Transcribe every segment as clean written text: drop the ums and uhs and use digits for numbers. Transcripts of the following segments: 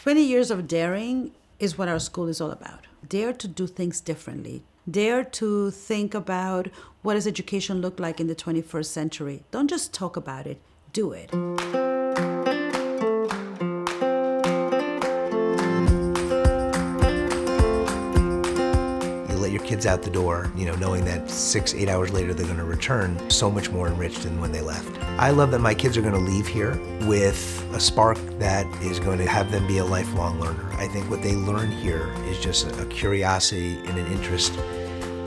20 years of daring is what our school is all about. Dare to do things differently. Dare to think about what does education look like in the 21st century. Don't just talk about it, do it. You let your kids out the door, knowing that 6-8 hours later they're going to return so much more enriched than when they left. I love that my kids are going to leave here with a spark that is going to have them be a lifelong learner. I think what they learn here is just a curiosity and an interest,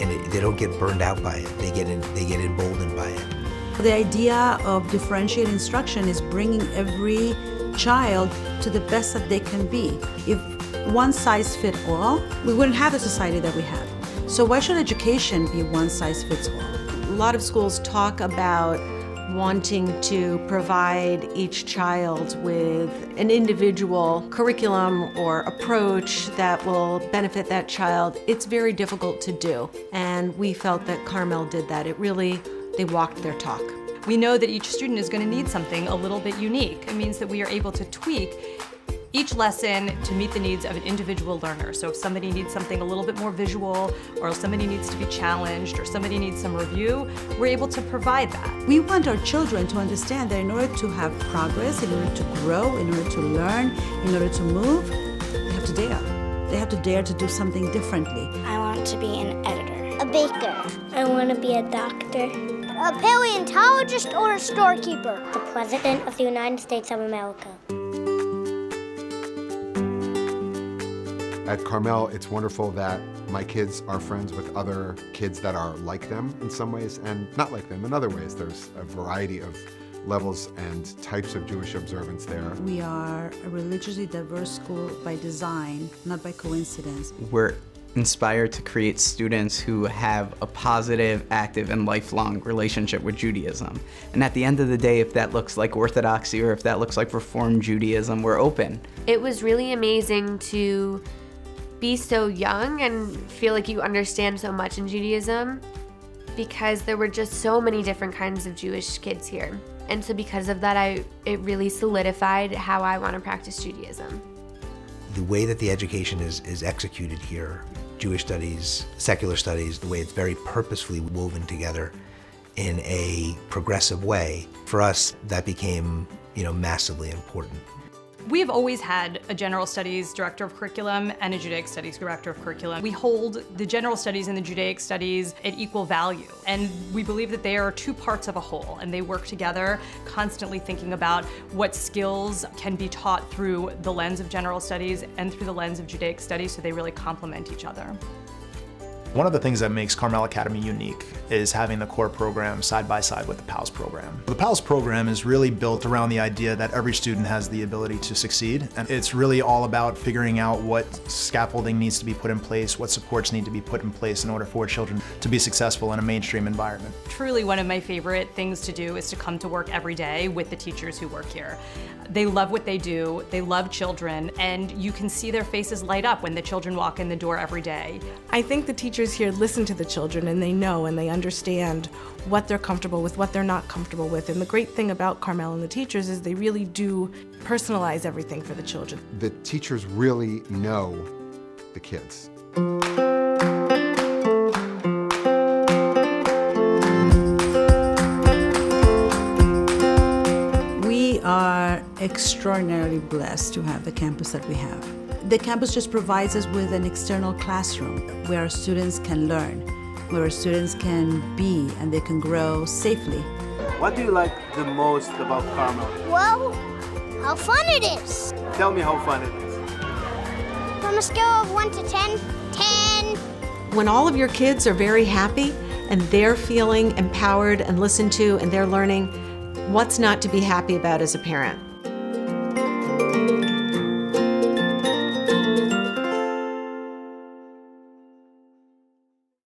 and they don't get burned out by it. They get emboldened by it. The idea of differentiated instruction is bringing every child to the best that they can be. If one size fits all, we wouldn't have the society that we have. So why should education be one size fits all? A lot of schools talk about wanting to provide each child with an individual curriculum or approach that will benefit that child. It's very difficult to do, and we felt that Carmel did that. They walked their talk. We know that each student is going to need something a little bit unique. It means that we are able to tweak each lesson to meet the needs of an individual learner. So if somebody needs something a little bit more visual, or if somebody needs to be challenged, or somebody needs some review, we're able to provide that. We want our children to understand that in order to have progress, in order to grow, in order to learn, in order to move, they have to dare. They have to dare to do something differently. I want to be an editor, a baker. I want to be a doctor, a paleontologist, or a storekeeper. The President of the United States of America. At Carmel, it's wonderful that my kids are friends with other kids that are like them in some ways and not like them in other ways. There's a variety of levels and types of Jewish observance there. We are a religiously diverse school by design, not by coincidence. We're inspired to create students who have a positive, active, and lifelong relationship with Judaism. And at the end of the day, if that looks like Orthodoxy or if that looks like Reform Judaism, we're open. It was really amazing to be so young and feel like you understand so much in Judaism, because there were just so many different kinds of Jewish kids here. And so because of that, it really solidified how I want to practice Judaism. The way that the education is executed here, Jewish studies, secular studies, the way it's very purposefully woven together in a progressive way, for us, that became, massively important. We have always had a General Studies Director of Curriculum and a Judaic Studies Director of Curriculum. We hold the General Studies and the Judaic Studies at equal value, and we believe that they are two parts of a whole, and they work together, constantly thinking about what skills can be taught through the lens of General Studies and through the lens of Judaic Studies, so they really complement each other. One of the things that makes Carmel Academy unique is having the core program side by side with the PALS program. The PALS program is really built around the idea that every student has the ability to succeed, and it's really all about figuring out what scaffolding needs to be put in place, what supports need to be put in place in order for children to be successful in a mainstream environment. Truly one of my favorite things to do is to come to work every day with the teachers who work here. They love what they do, they love children, and you can see their faces light up when the children walk in the door every day. I think the teachers here listen to the children, and they know and they understand what they're comfortable with, what they're not comfortable with. And the great thing about Carmel and the teachers is they really do personalize everything for the children. The teachers really know the kids. We are extraordinarily blessed to have the campus that we have. The campus just provides us with an external classroom where our students can learn, where our students can be and they can grow safely. What do you like the most about Carmel? Well, how fun it is. Tell me how fun it is. From a scale of 1 to 10, 10. When all of your kids are very happy and they're feeling empowered and listened to and they're learning, what's not to be happy about as a parent?